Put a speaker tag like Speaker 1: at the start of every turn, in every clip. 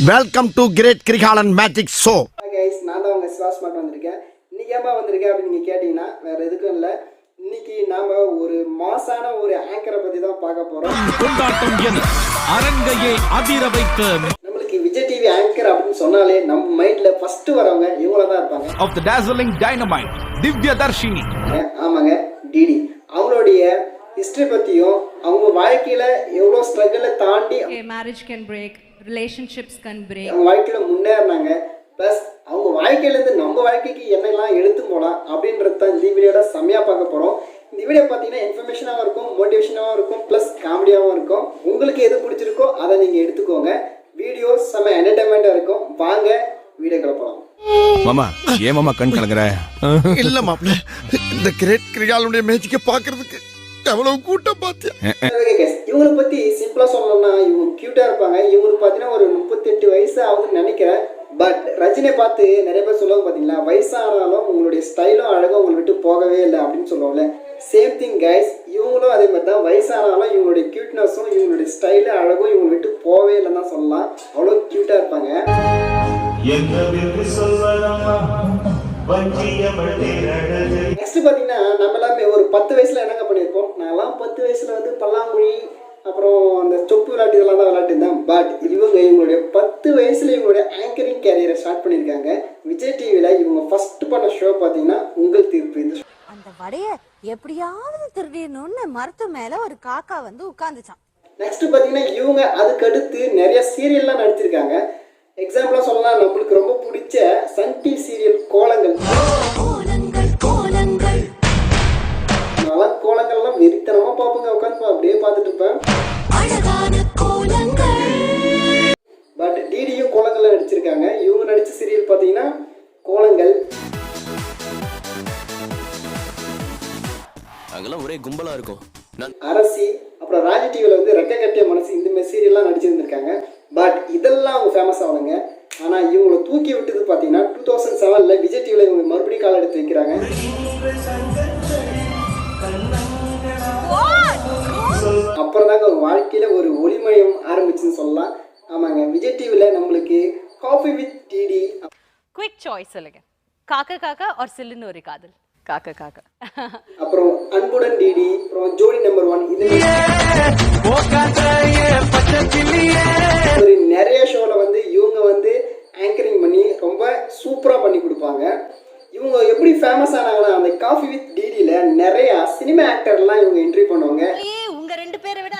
Speaker 1: Welcome to great Kirikalan magic show.
Speaker 2: Guys, நான் தான் உங்கள் சிவாஸ் மாட்டு வந்திருக்கேன். இன்னைக்கு ஏன்பா வந்திருக்கேன் அப்படின்னு நீங்கள் கேட்டிங்கன்னா வேறு எதுக்கும் இல்லை. இன்னைக்கு நாம் ஒரு மாசான ஒரு ஆங்கரை பற்றி தான் பார்க்க போகிறோம்.
Speaker 3: கொண்டாட்டம் என அரங்கையை அதிர வைக்க
Speaker 2: நம்மளுக்கு விஜய் டிவி ஆங்கர் அப்படின்னு சொன்னாலே நம்ம மைண்டில் ஃபஸ்ட்டு வரவங்க இவங்கள தான் இருப்பாங்க.
Speaker 3: of the dazzling dynamite Divyadharshini.
Speaker 2: ஆமாங்க, டிடி. அவங்களுடைய ஹிஸ்ட்ரி பற்றியும் அவங்க வாழ்க்கையில் எவ்வளோ ஸ்ட்ரகிளை தாண்டி
Speaker 4: marriage can break, relationships can break.
Speaker 2: அவங்க வாழ்க்கையில் முன்னேறினாங்க. ப்ளஸ் அவங்க வாழ்க்கையிலேருந்து நம்ம வாழ்க்கைக்கு என்னெல்லாம் எடுத்து போகலாம் அப்படின்றது தான் இந்த வீடியோட செம்மையாக பார்க்க போகிறோம். இந்த வீடியோ பார்த்தீங்கன்னா இன்ஃபர்மேஷனாகவும் இருக்கும், மோட்டிவேஷனாகவும் இருக்கும், ப்ளஸ் காமெடியாகவும் இருக்கும். உங்களுக்கு எது பிடிச்சிருக்கோ அதை நீங்கள் எடுத்துக்கோங்க. வீடியோ செம்ம என்டர்டைன்மெண்ட்டாக இருக்கும். வாங்க வீடியோக்குள்ள போகலாம்.
Speaker 3: மாமா ஏன் மாமா கண் கலங்குற?
Speaker 1: இல்ல மாப்ள, இந்த கிரேட் கிரிகாலனுடைய மேஜிக்கை பார்க்கிறதுக்கு எவ்வளவு கூட்டம் பார்த்தியா.
Speaker 2: இவங்களை பற்றி சிம்பிளாக சொல்லணும்னா இவங்க க்யூட்டாக இருப்பாங்க. இவங்களுக்கு பார்த்தீங்கன்னா ஒரு 38 வயசு ஆகுதுன்னு நினைக்கிறேன். பட் ரஜினியை பார்த்து நிறைய பேர் சொல்லுவாங்க பார்த்தீங்களா, வயசானாலும் உங்களுடைய ஸ்டைலும் அழகாக உங்களை விட்டு போகவே இல்லை அப்படின்னு சொல்லுவாங்கல்ல. சேம் திங் கைஸ், இவங்களும் அதே மாதிரி தான். வயசானாலும் இவங்களுடைய க்யூட்னஸும் இவங்களுடைய ஸ்டைலு அழகும் இவங்களை விட்டு போகவே இல்லைன்னு தான் சொல்லலாம். அவ்வளோ க்யூட்டாக இருப்பாங்க. நெக்ஸ்ட் பார்த்தீங்கன்னா நம்ம எல்லாமே ஒரு 10 வயசுல என்னங்க பண்ணியிருப்போம். நான்லாம் 10 வயசுல வந்து பல்லாங்குழி அப்புறம் அந்த சொப்பு விளையாட்டு இதெல்லாம் தான் விளையாட்டுருந்தேன். பட் இவங்களுடைய 10 வயசுல இவங்களுடைய ஆங்கரிங் கேரியரை ஸ்டார்ட் பண்ணியிருக்காங்க. விஜய் டிவியில் இவங்க ஃபர்ஸ்ட் பண்ண ஷோ பார்த்தீங்கன்னா உங்கள் தீர்ப்பு. இந்த
Speaker 5: அந்த வடைய எப்படியாவது திருடிடணும்னு மரத்து மேல ஒரு காக்கா வந்து உட்கார்ந்துச்சான்.
Speaker 2: நெக்ஸ்ட் பார்த்தீங்கன்னா இவங்க அதுக்கடுத்து நிறைய சீரியல்லாம் நடிச்சிருக்காங்க. எக்ஸாம்பிளாக சொல்லலாம், நம்மளுக்கு ரொம்ப பிடிச்ச சன் டிவி சீரியல் கோலங்கள். நல்லா கோலங்கள்லாம் வெறித்தனமா பார்ப்போங்க, உட்காந்து அப்படியே பார்த்துட்டு இருப்பேன். பட் டிடியும் கோலங்கள்ல நடிச்சிருக்காங்க. இவங்க நடிச்ச சீரியல் பார்த்தீங்கன்னா கோலங்கள்.
Speaker 6: அங்கெல்லாம் ஒரே கும்பலா இருக்கும்.
Speaker 2: அரசி, அப்புறம் ராஜ் டிவியில் வந்து ரெக்க கட்டிய மனசு, இந்த மாதிரி சீரியல்லாம் நடிச்சிருந்திருக்காங்க. பட் இதெல்லாம் அவங்க ஃபேமஸ் ஆகலைங்க. ஆனால் இவங்களை தூக்கி விட்டது பார்த்தீங்கன்னா 2007 விஜய் டிவியில் இவங்க மறுபடியும் கால் எடுத்து வைக்கிறாங்க. அப்புறம் தாங்க அவங்க வாழ்க்கையில் ஒரு ஒளிமயம் ஆரம்பிச்சுன்னு சொல்லலாம். ஆமாங்க, விஜய் டிவியில் நம்மளுக்கு coffee with DD.
Speaker 7: Quick choice சொல்லுங்க. காக்கா காக்கா और சில்லுன்னு ஒரு காதல். காக்கா காக்கா.
Speaker 2: அப்புறம் அன்புடன் டிடி, அப்புறம் ஜோடி நம்பர் 1. இது ஒரு நிறைய ஷோவில் வந்து இவங்க வந்து ஆங்கரிங் பண்ணி ரொம்ப சூப்பராக பண்ணி கொடுப்பாங்க. இவங்க எப்படி ஃபேமஸ் ஆனாங்கன்னா அந்த காஃபி வித் டிடியில் நிறைய சினிமா ஆக்டர்லாம் இவங்க என்ட்ரி பண்ணுவாங்க.
Speaker 7: உங்க 2 பேரை விட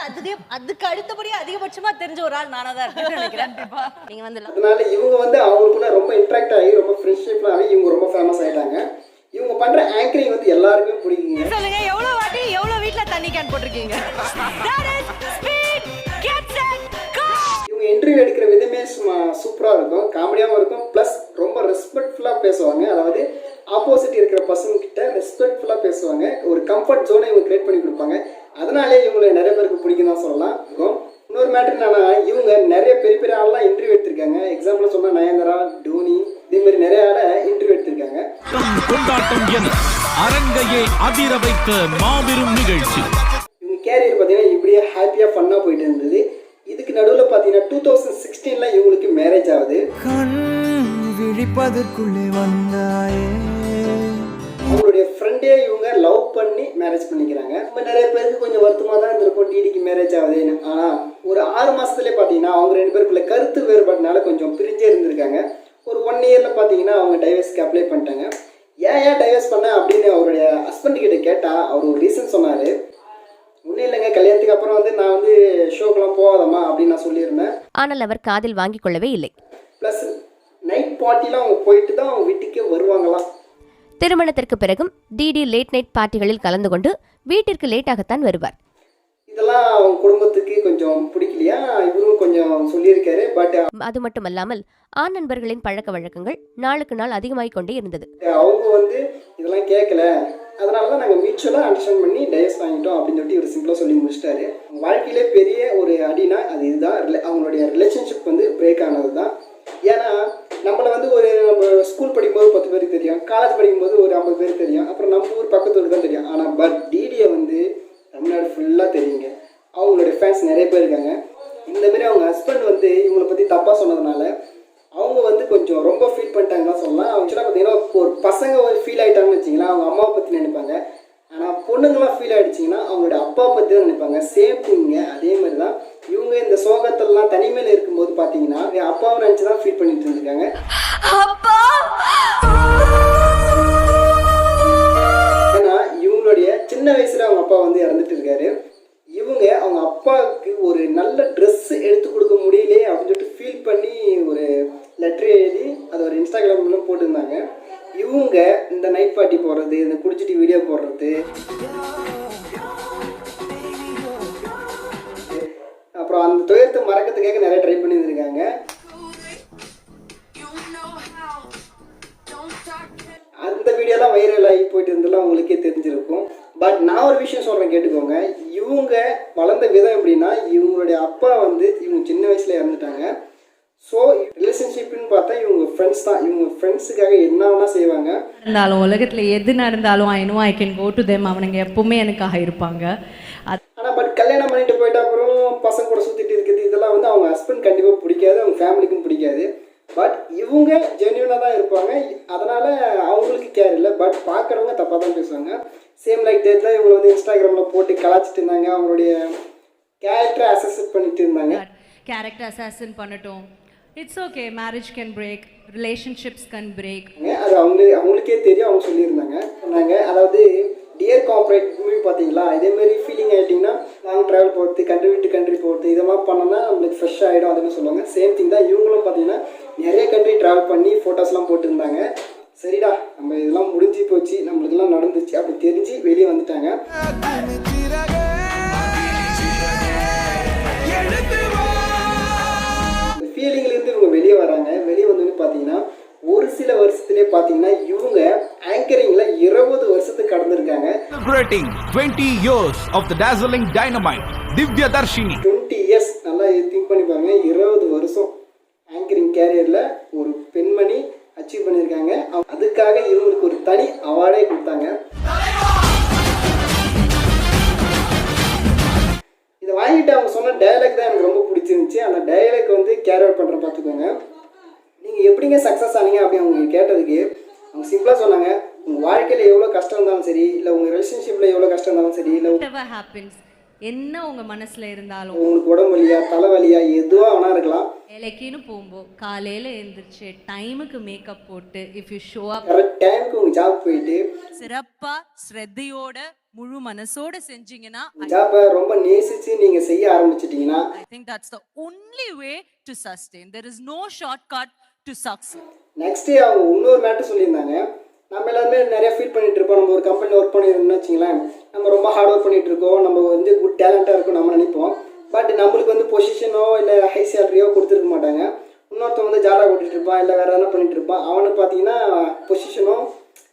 Speaker 7: அதுக்கு அடுத்தபடியே அதிகபட்சமா தெரிஞ்ச ஒரு ஆள் நானா தான் இருக்கேன்னு நினைக்கிறேன். நீங்க வந்து
Speaker 2: அதனால இவங்க வந்து அவங்களுக்குள்ள ரொம்ப இன்ட்ராக்ட் ஆகி ரொம்ப ஃப்ரெண்ட்ஷிப்லாம் ஆகி இவங்க ரொம்ப ஃபேமஸ் ஆகிட்டாங்க. இவங்க பண்ற ஆங்கரிங் வந்து எல்லாருக்குமே பிடிக்குங்க.
Speaker 7: சொல்லுங்க, எவ்வளவு வாட்டி எவ்வளவு வீட்ல தண்ணி கேன் போட்டுருக்கீங்க?
Speaker 2: இவங்க இன்டர்வியூ எடுக்கிற விதமே சூப்பராக இருக்கும், காமெடியாகவும் இருக்கும். ப்ளஸ் ரொம்ப ரெஸ்பெக்ட்ஃபுல்லாக பேசுவாங்க. அதாவது ஆப்போசிட் இருக்கிற பர்சன் கிட்ட ரெஸ்பெக்ட்ஃபுல்லாக பேசுவாங்க. ஒரு கம்ஃபர்ட் ஜோனை இவங்க கிரியேட் பண்ணி கொடுப்பாங்க. அதனாலே இவங்களை நிறைய பேருக்கு பிடிக்கும் தான் சொல்லலாம். இன்னொரு மேட்டர் என்னன்னா, இவங்க நிறைய பெரிய பெரிய ஆள்லாம் இன்டர்வியூ எடுத்திருக்காங்க. எக்ஸாம்பிள் சொன்னால் நயன்தாரா, டோனி, இதே மாதிரி நிறைய ஆளை இன்டர்வியூ எடுத்திருக்காங்க.
Speaker 3: கொண்டாட்டம் என அரங்கையை அதிர வைக்க மாபெரும் நிகழ்ச்சி.
Speaker 2: இவங்க கேரியர் பார்த்தீங்கன்னா இப்படியே ஹாப்பியாக ஃபன்னாக போயிட்டு இருந்தது. இதுக்கு நடுவில் பார்த்தீங்கன்னா 2016 இவங்களுக்கு மேரேஜ் ஆகுது. அவங்களுடைய ஃப்ரெண்டே இவங்க லவ் பண்ணி மேரேஜ் பண்ணிக்கிறாங்க. நம்ம நிறைய பேருக்கு கொஞ்சம் வருத்தமாக தான் இருந்திருக்கும், டிடிக்கு மேரேஜ் ஆகுதுன்னு. ஆனால் ஒரு 6 மாதத்துலேயே பார்த்தீங்கன்னா அவங்க 2 பேருக்குள்ள கருத்து வேறுபாடுனால கொஞ்சம் பிரிஞ்சே இருந்திருக்காங்க. ஒரு 1 இயரில் பார்த்தீங்கன்னா அவங்க டைவர்ஸ்க்கு அப்ளை பண்ணிட்டாங்க. ஏன் டைவர்ஸ் பண்ண அப்படின்னு அவருடைய ஹஸ்பண்ட் கிட்ட கேட்டால் அவர் ஒரு ரீசன் சொன்னார். ஒன்றும் இல்லைங்க, கல்யாணத்துக்கு அப்புறம் வந்து நான் வந்து ஷோக்கெல்லாம் போகாதம்மா அப்படின்னு நான் சொல்லியிருந்தேன்.
Speaker 8: ஆனால் அவர் காதில் வாங்கிக் கொள்ளவே இல்லை.
Speaker 2: ப்ளஸ் நைட் பார்ட்டிலாம் அவங்க போயிட்டு தான் அவங்க வீட்டுக்கே வருவாங்களாம்.
Speaker 8: திருமணத்திற்கு பிறகும் டிடி லேட் நைட் பார்ட்டிகளில் கலந்து கொண்டு வீட்டிற்கு லேட்டாகத்தான் வருவார்.
Speaker 2: இதெல்லாம் அவங்க குடும்பத்துக்கு கொஞ்சம் பிடிக்கலையா, இவரும் கொஞ்சம் சொல்லியிருக்காரு. பட்
Speaker 8: அது மட்டுமல்லாமல் ஆண் நண்பர்களின் பழக்க வழக்கங்கள் நாளுக்கு நாள் அதிகமாகிக் கொண்டே இருந்தது.
Speaker 2: அவங்க வந்து இதெல்லாம் கேட்கல, அதனால தான் நாங்கள் மியூச்சுவலாக அண்டர்ஸ்டாண்ட் பண்ணி டைவர்ஸ் வாங்கிட்டோம் அப்படின்னு சொல்லிட்டு இவர் சிம்பிளாக சொல்லி முடிச்சிட்டாரு. வாழ்க்கையிலே பெரிய ஒரு அடினா அது இதுதான். அவங்களுடைய ரிலேஷன்ஷிப் வந்து பிரேக் ஆனது தான். ஏன்னா நம்மளை வந்து ஒரு நம்ம ஸ்கூல் படிக்கும்போது 10 பேருக்கு தெரியும், காலேஜ் படிக்கும்போது ஒரு 50 பேருக்கு தெரியும், அப்புறம் நம்ம ஊர் பக்கத்து தான் தெரியும். ஆனால் பட் டிடியை வந்து தமிழ்நாடு ஃபுல்லாக தெரியுங்க. அவங்களுடைய ஃபேன்ஸ் நிறைய பேர் இருக்காங்க. இந்த மாதிரி அவங்க ஹஸ்பண்ட் வந்து இவங்களை பற்றி தப்பாக சொன்னதுனால அவங்க வந்து கொஞ்சம் ரொம்ப ஃபீல் பண்ணிட்டாங்கன்னு சொல்லலாம். ஆக்சுவலாக பார்த்தீங்கன்னா ஒரு பசங்க ஃபீல் ஆகிட்டாங்கன்னு வச்சிங்களா அவங்க அம்மாவை பற்றி நினைப்பாங்க. ஆனால் பொண்ணுங்களாம் ஃபீல் ஆகிடுச்சிங்கன்னா அவங்களோட அப்பா பற்றி தான் நினைப்பாங்க. சேம் திங்க அதே மாதிரி தான் இவங்க இந்த சோகத்திலலாம் தனிமையில் இருக்கும்போது பார்த்தீங்கன்னா அப்பாவை நினச்சி தான் ஃபீல் பண்ணிட்டு இருந்திருக்காங்க. ஏன்னா இவங்களுடைய சின்ன வயசில் அவங்க அப்பா வந்து இறந்துட்டு இருக்காரு. இவங்க அவங்க அப்பாவுக்கு ஒரு நல்ல ட்ரெஸ் எடுத்து கொடுக்க முடியலையே அப்படின்னு சொல்லிட்டு ஃபீல் பண்ணி ஒரு லெட்டர் எழுதி அதை ஒரு இன்ஸ்டாகிராம்லாம் போட்டிருந்தாங்க. இவங்க இந்த நைட் பார்ட்டி போடுறது, இந்த குடிச்சிட்டு வீடியோ போடுறது, அப்புறம் அந்த துயரத்தை மறக்கிறதுக்காக நிறைய ட்ரை பண்ணியிருந்திருக்காங்க. அந்த வீடியோலாம் வைரல் ஆகி போயிட்டு இருந்தெல்லாம் உங்களுக்கே தெரிஞ்சிருக்கும். பட் நான் ஒரு விஷயம் சொல்கிறேன் கேட்டுக்கோங்க. இவங்க வளர்ந்த விதம் எப்படின்னா இவங்களுடைய அப்பா வந்து இவங்க சின்ன வயசில் இறந்துட்டாங்க. ஸோ ரிலேஷன்ஷிப்னு பார்த்தா இவங்க ஃப்ரெண்ட்ஸ் தான். இவங்க ஃப்ரெண்ட்ஸுக்காக என்ன வேணால் செய்வாங்க.
Speaker 4: இருந்தாலும் உலகத்தில் எது நடந்தாலும் I know I can go to them. அவனுங்க எப்பவுமே எனக்காக இருப்பாங்க.
Speaker 2: ஆனால் பட் கல்யாணம் பண்ணிட்டு போயிட்ட அப்புறம் பசங்க கூட சுற்றிட்டு இருக்குது இதெல்லாம் வந்து அவங்க ஹஸ்பண்ட் கண்டிப்பாக பிடிக்காது, அவங்க ஃபேமிலிக்கும் பிடிக்காது. பட் இவங்க ஜென்யூனாக தான் இருப்பாங்க. அதனால் அவங்களுக்கு கேர் இல்லை. பட் பார்க்குறவங்க தப்பாக தான் பேசுவாங்க. சேம் லைக் டேட் தான் இவங்களை வந்து இன்ஸ்டாகிராமில் போட்டு கலாச்சிட்டு இருந்தாங்க. அவங்களுடைய கேரக்டரை அசஸ் பண்ணிட்டு இருந்தாங்க.
Speaker 4: கேரக்டர் அசாசின் பண்ணட்டும், it's okay. Marriage can break, relationships can break.
Speaker 2: அது அவங்களுக்கே தெரியும். அவங்க சொல்லியிருந்தாங்க சொன்னாங்க. அதாவது டியர் கார்ப்பரேட் மூவி பார்த்தீங்களா, இதேமாரி ஃபீலிங் ஆகிட்டிங்கன்னா லாங் ட்ராவல் போகிறது, கண்ட்ரி விட்டு கண்ட்ரி போகிறது, இதெல்லாம் பண்ணோன்னா நம்மளுக்கு ஃப்ரெஷ் ஆகிடும் அதுன்னு சொல்லுவாங்க. சேம் திங் தான் இவங்களும் பார்த்தீங்கன்னா நிறைய கண்ட்ரி ட்ராவல் பண்ணி ஃபோட்டோஸ்லாம் போட்டுருந்தாங்க. சரிடா நம்ம இதெல்லாம் முடிஞ்சு போச்சு, நம்மளுக்கெல்லாம் நடந்துச்சு அப்படி தெரிஞ்சு வெளியே வந்துட்டாங்க. இந்த ஃபீலிங்லேருந்து இவங்க வெளியே வராங்க. வெளியே வந்தோன்னு பார்த்தீங்கன்னா ஒரு சில வருஷத்துலேயே பார்த்தீங்கன்னா இவங்க ஆங்கரிங்கில் 20 வருஷத்துக்கு கடந்திருக்காங்க.
Speaker 3: Celebrating 20 years of the dazzling dynamite Divya Darshini.
Speaker 2: 20 years நல்லா திங்க் பண்ணி பாருங்க. 20 வருஷம் ஆங்கரிங் கேரியரில் ஒரு பெண்மணி அச்சீவ் பண்ணியிருக்காங்க. அதுக்காக இவங்களுக்கு ஒரு தனி அவார்டே கொடுத்தாங்க. இதை வாங்கிட்டு அவங்க சொன்ன டயலாக் தான் எனக்கு ரொம்ப பிடிச்சிருந்துச்சி. அந்த டயலாக் வந்து கேரி அவுட் பண்ணுற பார்த்துக்கோங்க. நீங்கள் எப்படிங்க சக்ஸஸ் ஆனீங்க அப்படின்னு அவங்க கேட்டதுக்கு அவங்க சிம்பிளாக சொன்னாங்க, உங்கள் வாழ்க்கையில் எவ்வளோ கஷ்டம் இருந்தாலும் சரி, இல்லை உங்கள் ரிலேஷன்ஷிப்பில் எவ்வளோ கஷ்டம் இருந்தாலும் சரி, இல்லை
Speaker 4: என்ன உங்க மனசுல இருந்தாலும்
Speaker 2: உங்களுக்கு உடம்பு வலியா தலைவலியா எதுவாக வேணா இருக்கலாம்,
Speaker 4: வேலைக்குன்னு போகும்போது காலையில எழுந்திரிச்சு டைமுக்கு மேக்கப் போட்டு if you show up
Speaker 2: correct டைமுக்கு உங்கள் ஜாப் போயிட்டு
Speaker 6: சிறப்பா ஸ்ரத்தையோட முழு மனசோட செஞ்சீங்கன்னா
Speaker 2: ஜாப்பை ரொம்ப நேசிச்சு நீங்கள் செய்ய ஆரம்பிச்சிட்டிங்கன்னா
Speaker 6: I think that's the only way to sustain. There is no shortcut to succeed.
Speaker 2: Next அவங்க இன்னொரு மேட்டர் சொல்லியிருந்தாங்க. நம்ம எல்லாருமே நிறைய ஃபீல் பண்ணிட்டு இருப்போம். நம்ம ஒரு கம்பெனியில் ஒர்க் பண்ணியிருந்தோம்னு வச்சிங்களேன், நம்ம ரொம்ப ஹார்ட் ஒர்க் பண்ணிட்டு இருக்கோம், நம்ம வந்து குட் டேலண்டாக இருக்கும் நம்ம நினைப்போம். பட் நம்மளுக்கு வந்து பொசிஷனோ இல்லை ஹை சேலரியோ கொடுத்துருக்க மாட்டாங்க. இன்னொருத்தவங்க வந்து ஜாலாக கொடுத்துட்டு இருப்பான், இல்லை வேறு எதனா பண்ணிட்டு இருப்பான். அவனுக்கு பார்த்தீங்கன்னா பொசிஷனோ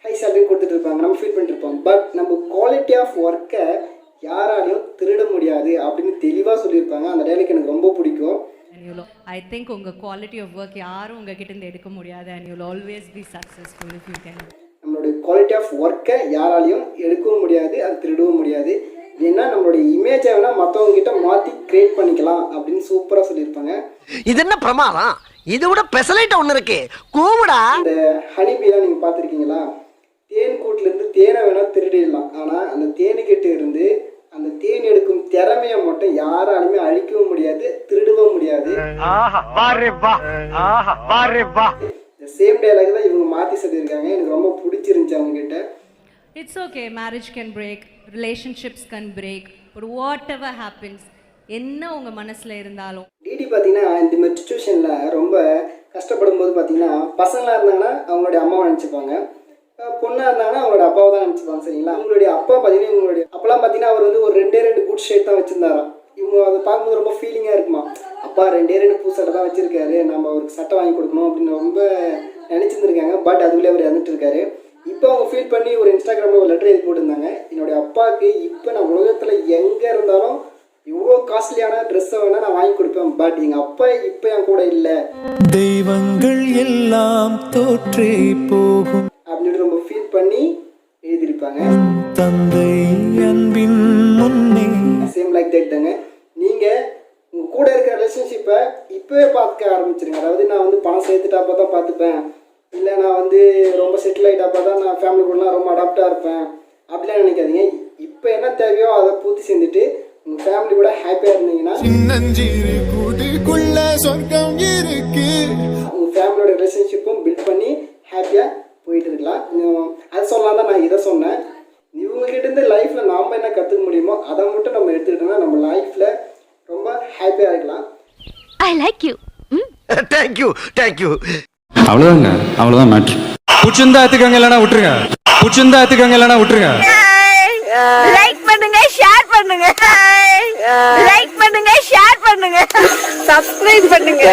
Speaker 2: ஹை சேலரியும் கொடுத்துட்டு இருப்பாங்க, நம்ம ஃபீல் பண்ணிட்டு இருப்போம். பட் நம்ம குவாலிட்டி ஆஃப் ஒர்க்கை யாராலையும் திருட முடியாது அப்படின்னு தெளிவாக சொல்லியிருப்பாங்க. அந்த டைலாக் எனக்கு ரொம்ப பிடிக்கும்.
Speaker 4: I think உங்க குவாலிட்டி ஆஃப் ஒர்க் யாரும் உங்ககிட்ட இருந்து எடுக்க முடியாது. and you'll always be successful if you can.
Speaker 2: நம்மளுடைய குவாலிட்டி ஆஃப் ஒர்க்கை யாராலையும் எடுக்கவும் முடியாது, அது திருடவும் முடியாது. ஏன்னா நம்மளுடைய இமேஜை வேணால் மற்றவங்க கிட்ட மாற்றி கிரியேட் பண்ணிக்கலாம் அப்படின்னு சூப்பராக சொல்லியிருப்பாங்க.
Speaker 9: இது என்ன பிரமாதம், இது விட பெசலைட் ஒன்று இருக்கு கூவிடா.
Speaker 2: இந்த ஹனிபீலாம் நீங்கள் பார்த்துருக்கீங்களா? தேன் கூட்டிலேருந்து தேனை வேணால் திருடிடலாம், ஆனால் அந்த தேனுக்கிட்ட இருந்து அந்த தேன் எடுக்கும் திறமையை மட்டும் யாராலுமே அழிக்கவும் முடியாது, திருடவும் முடியாது. இந்த சேம் டயலாக் தான் இவங்க மாற்றி சொல்லியிருக்காங்க. எனக்கு ரொம்ப பிடிச்சிருந்துச்சு அவங்க கிட்ட.
Speaker 4: It's okay. Marriage can break, relationships can break, but whatever happens, என்ன உங்க மனசுல இருந்தாலும்.
Speaker 2: டிடி பார்த்தீங்கன்னா இந்த மாதிரி சுச்சுவேஷனில் ரொம்ப கஷ்டப்படும் போது பார்த்தீங்கன்னா பசங்களாக இருந்தாங்கன்னா அவங்களுடைய அம்மாவை நினச்சிப்பாங்க, பொண்ணாக இருந்தாங்கன்னா அவங்களோட அப்பாவை தான் நினச்சிப்பாங்க. சரிங்களா? அவங்களுடைய அப்பா பார்த்தீங்கன்னா இவங்களுடைய அப்பெல்லாம் பார்த்தீங்கன்னா அவர் வந்து ஒரு 2 குட் ஷர்ட் தான் வச்சுருந்தாராம். இவங்க அதை பார்க்கும்போது ரொம்ப ஃபீலிங்காக இருக்குமா, அப்பா 2 பூ சட்டை தான் வச்சுருக்காரு, நம்ம அவருக்கு சட்டை வாங்கி கொடுக்கணும் அப்படின்னு ரொம்ப நினச்சிருந்துருக்காங்க. பட் அதுக்குள்ளே அவர் இறந்துட்டு இருக்காரு. இப்போ அவங்க ஃபீல் பண்ணி ஒரு இன்ஸ்டாகிராமில் ஒரு லெட்டர் எழுதி போட்டிருந்தாங்க. என்னுடைய அப்பாவுக்கு இப்போ நான் உலகத்தில் எங்கே இருந்தாலும் இவ்வளோ காஸ்ட்லியான ட்ரெஸ்ஸை வேணால் நான் வாங்கி கொடுப்பேன், பட் எங்கள் அப்பா இப்போ என் கூட இல்லை,
Speaker 10: தெய்வங்கள் எல்லாம் தோற்றே போகும்
Speaker 2: அப்படின்னு ரொம்ப ஃபீல் பண்ணி எழுதியிருப்பாங்க.
Speaker 10: தந்தை அன்பின் முன்னே
Speaker 2: சேம் லைக் தட் தாங்க. நீங்கள் உங்கள் கூட இருக்கிற வச்சுருங்க. அதாவது நான் வந்து பணம் சேர்த்துட்டாப்போ தான் பார்த்துப்பேன், இல்லை நான் வந்து ரொம்ப செட்டில் ஆகிட்டாப்போ தான் நான் ஃபேமிலி கூடலாம் ரொம்ப அடாப்டாக இருப்பேன் அப்படிலாம் நினைக்காதீங்க. இப்போ என்ன தேவையோ அதை பூர்த்தி செஞ்சுட்டு உங்கள் ஃபேமிலி கூட ஹாப்பியாக இருந்தீங்கன்னா உங்கள் ஃபேமிலியோட ரிலேஷன்ஷிப்பும் பில்ட் பண்ணி ஹாப்பியாக போயிட்டு இருக்கலாம். அது சொல்லலாம் தான் நான் இதை சொன்னேன். இவங்ககிட்ட இருந்து லைஃப்பில் நாம் என்ன கற்றுக்க முடியுமோ அதை மட்டும் நம்ம எடுத்துக்கிட்டோம்னா நம்ம லைஃப்பில் ரொம்ப ஹாப்பியாக இருக்கலாம்.
Speaker 8: I like you.
Speaker 9: தேங்க்யூ.
Speaker 10: அவ்வளவுதாங்க, அவ்வளவுதான் மேட்ரு. புடிச்சிருந்தா எடுத்துக்கங்க, இல்லைன்னா விட்டுருங்க.
Speaker 5: லைக் பண்ணுங்க, ஷேர் பண்ணுங்க, சப்ஸ்கிரைப் பண்ணுங்க.